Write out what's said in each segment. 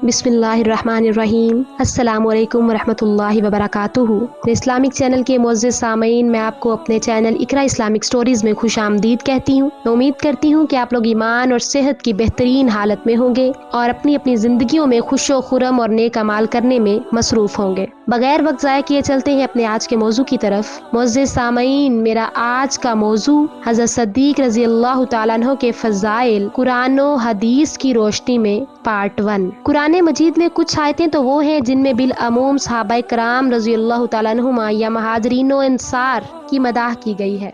बिस्मिल्लाहिर्रहमानिर्रहीम। अस्सलामु अलैकुम वरहमतुल्लाहि वबरकातुहू। इस्लामिक चैनल के मुअज़्ज़िज़ सामीन, मैं आपको अपने चैनल इकरा इस्लामिक स्टोरीज़ में खुश आमदीद कहती हूँ। मैं उम्मीद करती हूँ कि आप लोग ईमान और सेहत की बेहतरीन हालत में होंगे और अपनी अपनी ज़िंदगियों में खुशो खुरम और नेक अमाल करने में मसरूफ़ होंगे। बगैर वक्त ज़ाया किए चलते हैं अपने आज के मौजू की तरफ। मुअज़्ज़िज़ सामीन, मेरा आज का मौजू हज़रत सद्दीक़ रज़ी अल्लाह तआला अन्हु के फ़ज़ाइल कुरान और हदीस की रोशनी में पार्ट 1। कुरान मजीद में कुछ आयतें तो वो हैं जिनमें बिल अमूम सहाबाए कराम रज़ी अल्लाह तआला अन्हुमा या महाजरीन व अंसार की मदाह की गई है।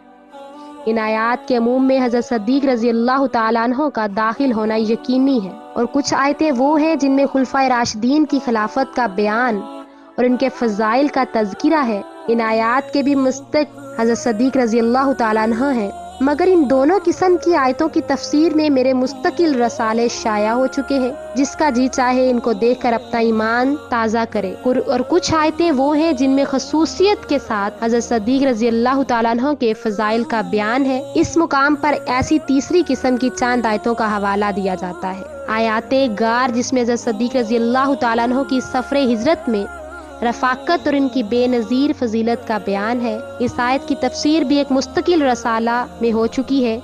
इन आयात के अमूम में हज़रत सद्दीक़ रज़ी अल्लाह तआला अन्हु का दाखिल होना यकीनी है, और कुछ आयतें वो हैं जिनमें खुलफाए राशिदीन की खिलाफत का बयान और इनके फ़ज़ाइल का तज़किरा है। इन आयात के भी मुस्तक हज़रत सद्दीक़ रज़ी अल्लाह तआला अन्हु हैं, मगर इन दोनों किस्म की आयतों की तफसीर में मेरे मुस्तकिल रसाले शाया हो चुके हैं। जिसका जी चाहे इनको देखकर अपना ईमान ताज़ा करे। और कुछ आयतें वो हैं जिनमें खसूसियत के साथ हज़रत सद्दीक़ रज़ी अल्लाह तआला अन्हु के फ़ज़ाइल का बयान है। इस मुकाम पर ऐसी तीसरी किस्म की चंद आयतों का हवाला दिया जाता है। आयाते गार, जिसमें हज़रत सद्दीक़ रज़ी अल्लाह तआला अन्हु की सफ़रे हिजरत में रफ़ाकत और इनकी बेनज़ीर फजीलत का बयान है। इस आयत की तफसीर भी एक मुस्तकिल रसाला में हो चुकी है,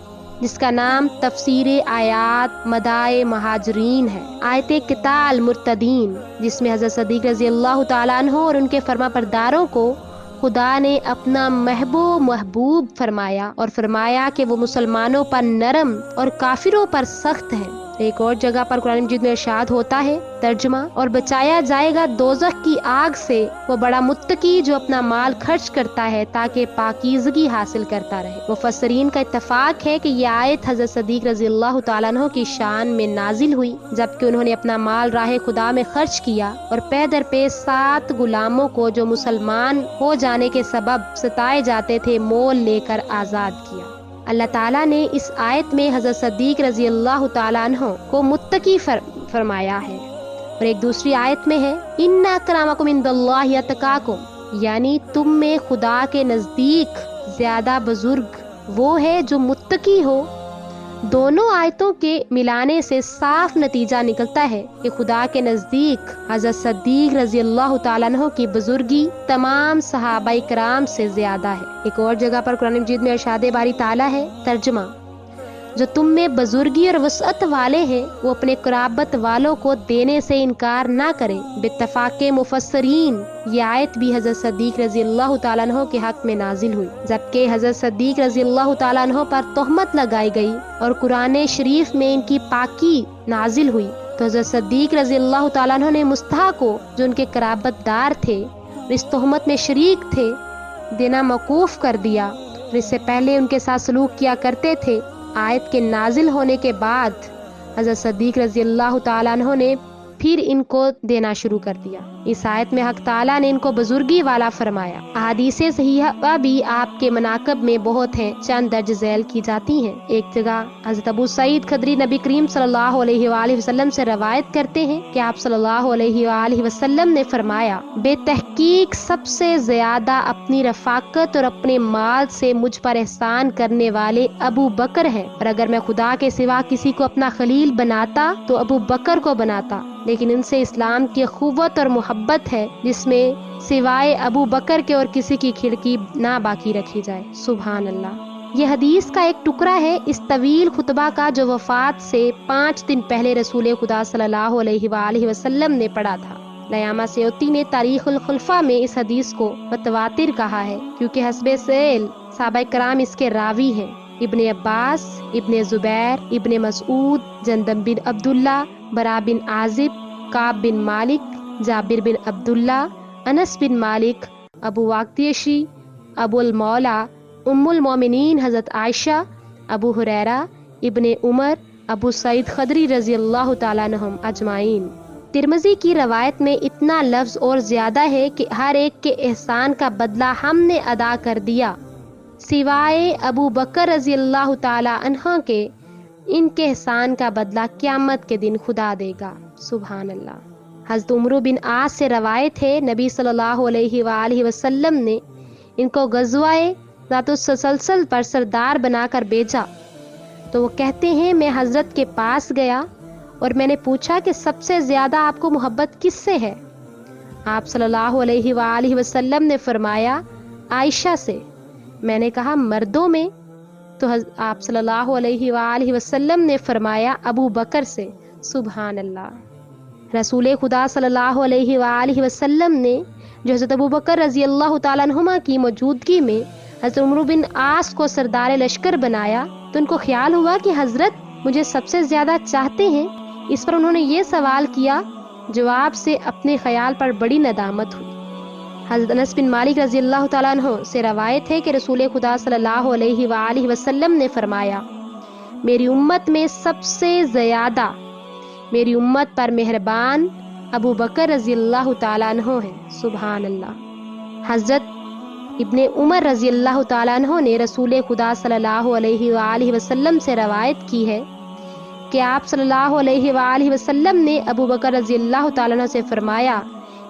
जिसका नाम तफसीर आयात मदाए महाजरीन है। आयत किताल मुर्तदीन, जिसमें हज़रत सद्दीक़ रज़ी अल्लाह तआला अन्हु और उनके फरमाबरदारों को खुदा ने अपना महबूब फरमाया और फरमाया कि वो मुसलमानों पर नरम और काफिरों पर सख्त हैं। एक और जगह पर कुरान मजीद में इरशाद होता है, तर्जुमा, और बचाया जाएगा दोज़ख की आग से वो बड़ा मुत्तकी जो अपना माल खर्च करता है ताकि पाकीज़गी हासिल करता रहे। मुफस्सरीन का इत्तफाक है कि यह आयत हज़रत सद्दीक़ रज़ी अल्लाह तआला अन्हु की शान में नाजिल हुई, जबकि उन्होंने अपना माल राह खुदा में खर्च किया और पे दर पे 7 गुलामों को जो मुसलमान हो जाने के सबब सताए जाते थे मोल लेकर आज़ाद किया। अल्लाह ताला ने इस आयत में हज़रत सद्दीक़ रज़ी अल्लाह तआला अन्हु को मुत्तकी फरमाया है। और एक दूसरी आयत में है, इन्ना अक्रमकुम इंदल्लाहि अतकाकुम, यानी तुम में खुदा के नज़दीक ज़्यादा बुजुर्ग वो है जो मुत्तकी हो। दोनों आयतों के मिलाने से साफ नतीजा निकलता है कि खुदा के नज़दीक हज़रत सद्दीक़ रज़ी अल्लाह तआला अन्हु की बुजुर्गी तमाम सहाबाए कराम से ज़्यादा है। एक और जगह पर कुरान मजीद में इरशाद बारी ताला है, तर्जुमा, जो तुम में बुजुर्गी और वसअत वाले हैं वो अपने कुराबत वालों को देने से इनकार ना करें। बित्तफाक़े मुफस्सरीन ये आयत भी हज़रत सद्दीक़ रज़ी अल्लाह तआला अन्हु के हक में नाजिल हुई, जबकि हज़रत सद्दीक़ रज़ी अल्लाह तआला अन्हु पर तोहमत लगाई गई और कुरान शरीफ में इनकी पाकी नाजिल हुई। तो हज़रत सद्दीक़ रज़ी अल्लाह तआला अन्हु ने मुस्तहा को, जो उनके कराबतदार थे और इस तोहमत में शरीक थे, देना मौकूफ़ कर दिया और इससे पहले उनके साथ सलूक किया करते थे। आयत के नाजिल होने के बाद हज़रत सद्दीक़ रज़ी अल्लाह तआला अन्हु ने फिर इनको देना शुरू कर दिया। इस आयत में हक ताला ने इनको बुजुर्गी वाला फरमाया। अहादीसे सहीहा भी आपके मनाकब में बहुत हैं, चंद दर्ज झैल की जाती हैं। एक जगह हज़रत अबू सईद खदरी नबी करीम सल्लल्लाहु अलैहि वसल्लम से रवायत करते हैं कि आप सल्लल्लाहु अलैहि वसल्लम ने फरमाया, बेतहकीक सबसे ज्यादा अपनी रफाकत और अपने माल से मुझ पर एहसान करने वाले अबू बकर हैं, और अगर मैं खुदा के सिवा किसी को अपना खलील बनाता तो अबू बकर को बनाता, लेकिन इनसे इस्लाम की ख़ुव्वत और मोहब्बत है जिसमें सिवाय अबू बकर के और किसी की खिड़की ना बाकी रखी जाए। सुभान अल्लाह। यह हदीस का एक टुकड़ा है इस तवील खुतबा का जो वफात से 5 दिन पहले रसूल खुदा सल्लल्लाहु अलैहि वसल्लम ने पढ़ा था। लयामा सयूती ने तारीख़ुल खुलफा में इस हदीस को मुतवातिर कहा है, क्योंकि हस्बे सेल सहाबाए कराम इसके रावी हैं। इब्ने अब्बास, इब्ने जुबैर, इब्ने मसऊद, जंदम बिन अब्दुल्ला, बरा बिन आजिब, काब बिन मालिक, जाबिर बिन अब्दुल्ला, अनस बिन मालिक, अबू वाक्तियशी, अबुल मौला, उम्मुल मोमिनीन हज़रत आयशा, अबू हुरैरा, इब्ने उमर, अबू सईद खदरी रज़ी अल्लाह तआला अन्हुम अजमाइन। तिरमिज़ी की रवायत में इतना लफ्ज़ और ज़्यादा है कि हर एक के एहसान का बदला हमने अदा कर दिया सिवाय अबू बकर रज़ी अल्लाह तआला अन्हु के। इनके एहसान का बदला क़यामत के दिन खुदा देगा। सुभान अल्लाह। हज़रत उमर बिन आस से रवायत है, नबी सल्लल्लाहु अलैहि वसल्लम ने इनको गज़वाए ज़ातुस्सलसल पर सरदार बनाकर भेजा। तो वो कहते हैं, मैं हज़रत के पास गया اور میں نے پوچھا کہ سب سے زیادہ آپ کو محبت کس سے ہے؟ آپ صلی اللہ علیہ وآلہ وسلم نے فرمایا عائشہ سے۔ میں نے کہا مردوں میں؟ تو آپ صلی اللہ علیہ وآلہ وسلم نے فرمایا ابو بکر سے۔ سبحان اللہ۔ رسول خدا صلی اللہ علیہ وآلہ وسلم نے جو حضرت ابو بکر رضی اللہ تعالیٰ عنہما کی موجودگی میں حضرت عمرو بن عاص کو سردار لشکر بنایا تو ان کو خیال ہوا کہ حضرت مجھے سب سے زیادہ چاہتے ہیں۔ اس پر انہوں نے یہ سوال کیا، جواب سے اپنے خیال پر بڑی ندامت ہوئی۔ حضرت انس بن مالک رضی اللہ تعالیٰ عنہ سے روایت ہے کہ رسول خدا صلی اللہ علیہ وآلہ وسلم نے فرمایا میری امت میں سب سے زیادہ میری امت پر مہربان ابو بکر رضی اللہ تعالیٰ عنہ ہے۔ سبحان اللہ۔ حضرت ابن عمر رضی اللہ تعالیٰ عنہ نے رسول خدا صلی اللہ علیہ وآلہ وسلم سے روایت کی ہے کہ آپ صلی اللہ علیہ وآلہ وسلم نے ابو بکر رضی اللہ تعالیٰ عنہ سے فرمایا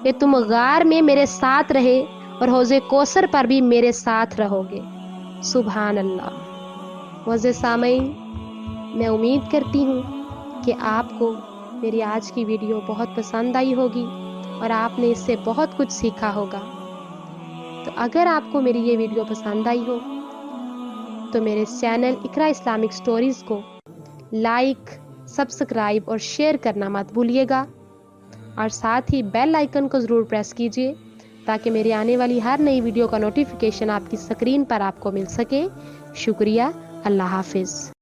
کہ تم غار میں میرے ساتھ رہے اور حوض کوثر پر بھی میرے ساتھ رہو گے۔ سبحان اللہ۔ معزز سامعین، میں امید کرتی ہوں کہ آپ کو میری آج کی ویڈیو بہت پسند آئی ہوگی اور آپ نے اس سے بہت کچھ سیکھا ہوگا۔ تو اگر آپ کو میری یہ ویڈیو پسند آئی ہو تو میرے چینل اقرا اسلامک سٹوریز کو لائک، سبسکرائب اور شیئر کرنا مت بھولیے گا، اور ساتھ ہی بیل آئیکن کو ضرور پریس کیجیے تاکہ میری آنے والی ہر نئی ویڈیو کا نوٹیفیکیشن آپ کی اسکرین پر آپ کو مل سکے۔ شکریہ۔ اللہ حافظ۔